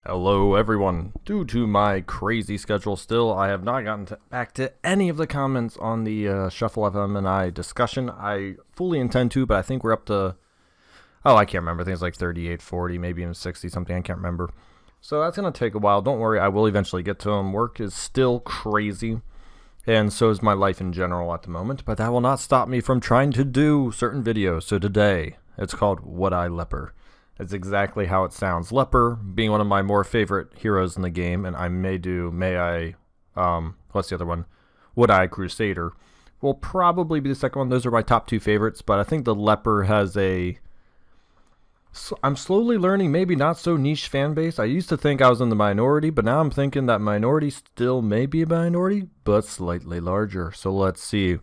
Hello everyone. Due to my crazy schedule still, I have not gotten back to any of the comments on the Shuffle FM and I discussion. I fully intend to, but I think we're up to, I can't remember. I think it's like 38, 40, maybe even 60 something. I can't remember. So that's going to take a while. Don't worry, I will eventually get to them. Work is still crazy, and so is my life in general at the moment, but that will not stop me from trying to do certain videos. So today, it's called Would I Leper? It's exactly how it sounds. Leper being one of my more favorite heroes in the game, and what's the other one? Would I Crusader will probably be the second one. Those are my top two favorites, but I think the Leper has I'm slowly learning maybe not so niche fan base. I used to think I was in the minority, but now I'm thinking that minority still may be a minority, but slightly larger. So let's see.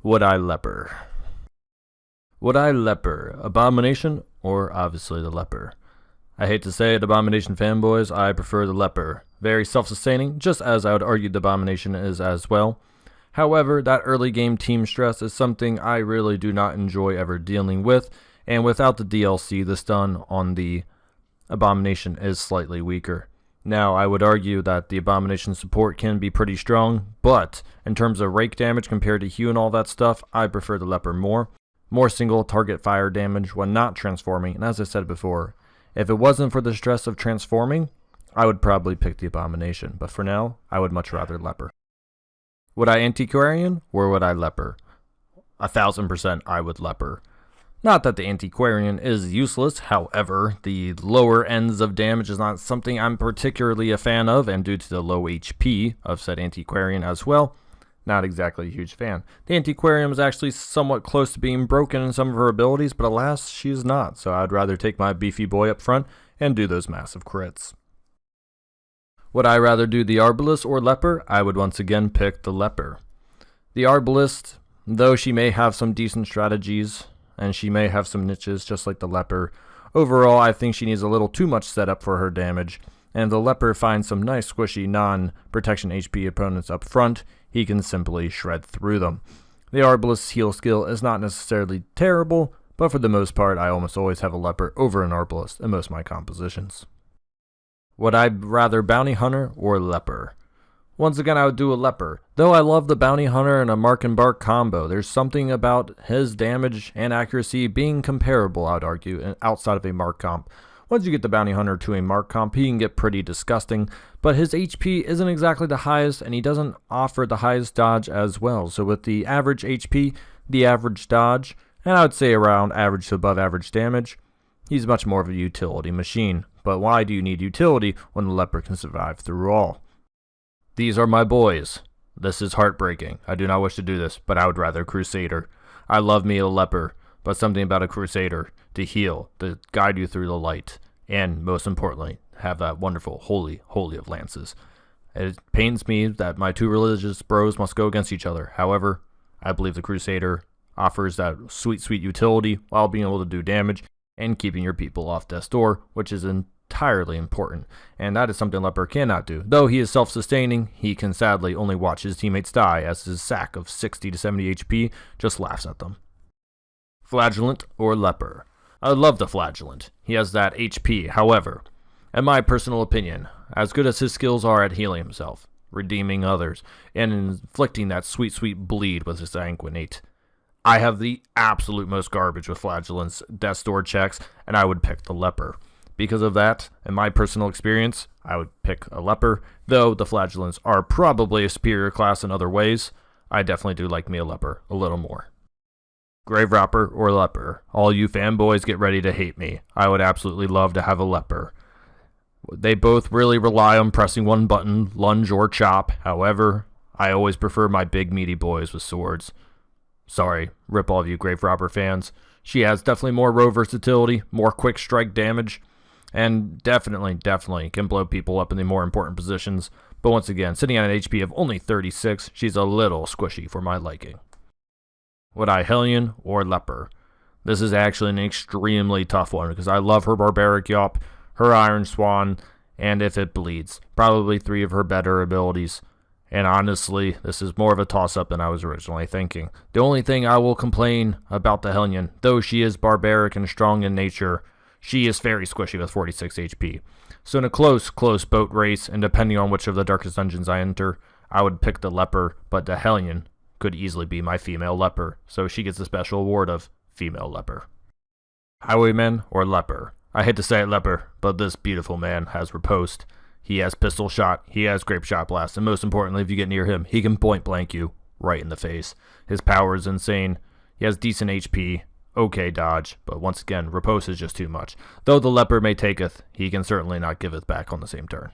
Would I Leper? Would I Leper? Abomination or obviously the Leper? I hate to say it, Abomination fanboys, I prefer the Leper. Very self-sustaining, just as I would argue the Abomination is as well. However, that early game team stress is something I really do not enjoy ever dealing with, and without the DLC, the stun on the Abomination is slightly weaker. Now, I would argue that the Abomination support can be pretty strong, but in terms of rake damage compared to Hue and all that stuff, I prefer the Leper more. More single target fire damage when not transforming, and as I said before, if it wasn't for the stress of transforming, I would probably pick the Abomination, but for now, I would much rather Leper. Would I Antiquarian or would I Leper? 1000% I would Leper. Not that the Antiquarian is useless, however, the lower ends of damage is not something I'm particularly a fan of, and due to the low HP of said Antiquarian as well, not exactly a huge fan. The Antiquarian is actually somewhat close to being broken in some of her abilities, but alas, she is not, so I'd rather take my beefy boy up front and do those massive crits. Would I rather do the Arbalist or Leper? I would once again pick the Leper. The Arbalist, though she may have some decent strategies, and she may have some niches just like the Leper, overall I think she needs a little too much setup for her damage, and the Leper finds some nice squishy non-protection HP opponents up front. He can simply shred through them. The Arbalist's heal skill is not necessarily terrible, but for the most part I almost always have a Leper over an Arbalist in most of my compositions. Would I rather Bounty Hunter or Leper? Once again I would do a Leper. Though I love the Bounty Hunter and a Mark and Bark combo, there's something about his damage and accuracy being comparable, I would argue, outside of a Mark comp. Once you get the Bounty Hunter to a Mark comp, he can get pretty disgusting, but his HP isn't exactly the highest, and he doesn't offer the highest dodge as well. So with the average HP, the average dodge, and I would say around average to above average damage, he's much more of a utility machine. But why do you need utility when the Leper can survive through all? These are my boys. This is heartbreaking. I do not wish to do this, but I would rather Crusader. I love me a Leper, but something about a Crusader to heal, to guide you through the light, and most importantly, have that wonderful holy of lances. It pains me that my two religious bros must go against each other. However, I believe the Crusader offers that sweet utility while being able to do damage and keeping your people off death's door, which is entirely important, and that is something Leper cannot do. Though he is self-sustaining, he can sadly only watch his teammates die as his sack of 60 to 70 HP just laughs at them. Flatulent or Leper? I love the Flatulent. He has that HP, however, in my personal opinion, as good as his skills are at healing himself, redeeming others, and inflicting that sweet bleed with his Sanguinate, I have the absolute most garbage with Flatulent's death's door checks, and I would pick the Leper. Because of that, in my personal experience, I would pick a Leper, though the Flatulents are probably a superior class in other ways. I definitely do like me a Leper a little more. Grave Robber or Leper? All you fanboys get ready to hate me. I would absolutely love to have a Leper. They both really rely on pressing one button, lunge or chop. However, I always prefer my big meaty boys with swords. Sorry, rip all of you Grave Robber fans. She has definitely more row versatility, more quick strike damage, and definitely can blow people up in the more important positions. But once again, sitting at an HP of only 36, she's a little squishy for my liking. Would I Hellion or Leper? This is actually an extremely tough one because I love her Barbaric Yawp, her Iron Swan, and if it bleeds, probably three of her better abilities. And honestly, this is more of a toss-up than I was originally thinking. The only thing I will complain about the Hellion, though she is barbaric and strong in nature, She is very squishy with 46 HP. So in a close boat race, and depending on which of the darkest dungeons I enter, I would pick the Leper, but the Hellion could easily be my female Leper, so she gets the special award of female Leper. Highwayman or Leper? I hate to say it, Leper, but this beautiful man has riposte. He has pistol shot, he has grape shot blast, and most importantly, if you get near him, he can point blank you right in the face. His power is insane. He has decent HP, okay dodge, but once again, riposte is just too much. Though the Leper may taketh, he can certainly not giveth back on the same turn.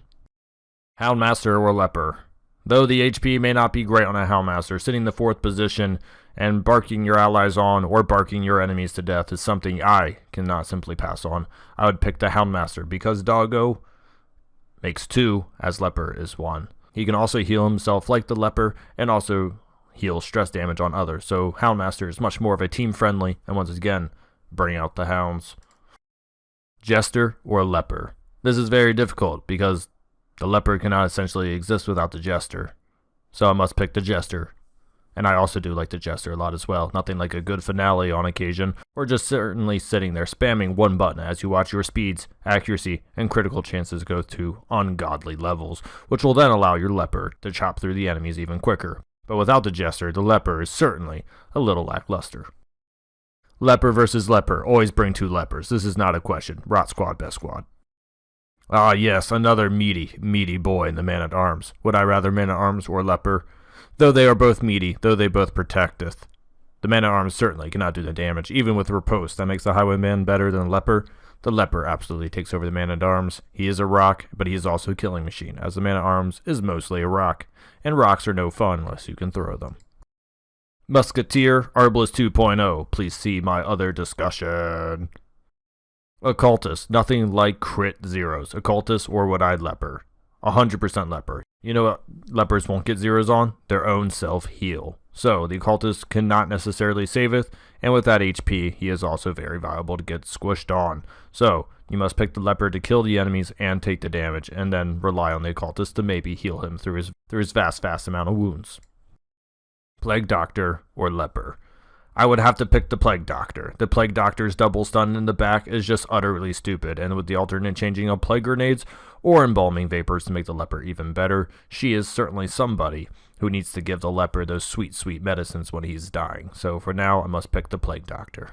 Houndmaster or Leper? Though the HP may not be great on a Houndmaster, sitting in the 4th position and barking your allies on or barking your enemies to death is something I cannot simply pass on. I would pick the Houndmaster because Doggo makes 2 as Leper is 1. He can also heal himself like the Leper and also heal stress damage on others. So Houndmaster is much more of a team friendly, and once again, bring out the hounds. Jester or Leper? This is very difficult because the Leper cannot essentially exist without the Jester. So I must pick the Jester. And I also do like the Jester a lot as well. Nothing like a good finale on occasion, or just certainly sitting there spamming one button as you watch your speeds, accuracy, and critical chances go to ungodly levels, which will then allow your Leper to chop through the enemies even quicker. But without the Jester, the Leper is certainly a little lackluster. Leper versus Leper. Always bring 2 Lepers. This is not a question. Rot squad, best squad. Ah yes, another meaty boy in the man-at-arms. Would I rather man-at-arms or Leper? Though they are both meaty, though they both protecteth. The man-at-arms certainly cannot do the damage, even with riposte. That makes the Highwayman better than the Leper. The Leper absolutely takes over the man-at-arms. He is a rock, but he is also a killing machine, as the man-at-arms is mostly a rock. And rocks are no fun unless you can throw them. Musketeer, Arbalist 2.0. Please see my other discussion. Occultist, nothing like crit zeros. Occultist or would I Leper? 100% Leper. You know what Lepers won't get zeros on? Their own self-heal. So, the Occultist cannot necessarily saveth, and with that HP, he is also very viable to get squished on. So, you must pick the Leper to kill the enemies and take the damage, and then rely on the Occultist to maybe heal him through his vast amount of wounds. Plague Doctor or Leper? I would have to pick the Plague Doctor. The Plague Doctor's double stun in the back is just utterly stupid, and with the alternate changing of Plague Grenades or Embalming Vapors to make the Leper even better, she is certainly somebody who needs to give the Leper those sweet medicines when he's dying. So for now, I must pick the Plague Doctor.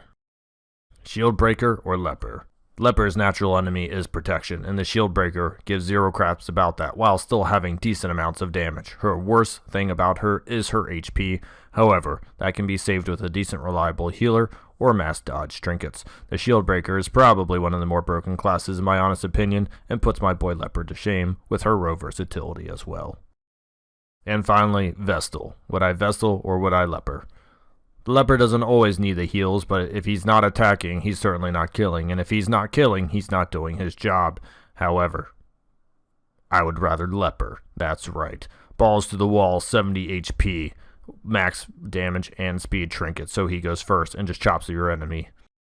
Shield Breaker or Leper? Leper's natural enemy is protection, and the Shield Breaker gives 0 craps about that, while still having decent amounts of damage. Her worst thing about her is her HP, however, that can be saved with a decent reliable healer or mass dodge trinkets. The Shield Breaker is probably one of the more broken classes in my honest opinion, and puts my boy Leper to shame with her row versatility as well. And finally, Vestal. Would I Vestal or would I Leper? The Leper doesn't always need the heals, but if he's not attacking, he's certainly not killing. And if he's not killing, he's not doing his job. However, I would rather Leper. That's right. Balls to the wall, 70 HP, max damage and speed trinket, so he goes first and just chops your enemy.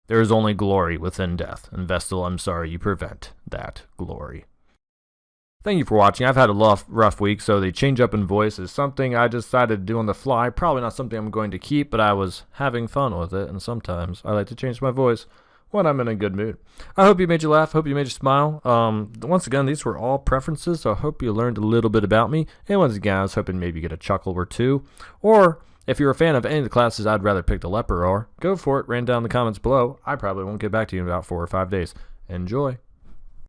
There is only glory within death, and Vestal, I'm sorry you prevent that glory. Thank you for watching. I've had a rough week, so the change up in voice is something I decided to do on the fly. Probably not something I'm going to keep, but I was having fun with it, and sometimes I like to change my voice when I'm in a good mood. I hope you made you laugh. Hope you made you smile. Once again, these were all preferences, so I hope you learned a little bit about me. And once again, I was hoping maybe you get a chuckle or two. Or if you're a fan of any of the classes I'd rather pick the Leper or, go for it. Ran down in the comments below. I probably won't get back to you in about 4 or 5 days. Enjoy.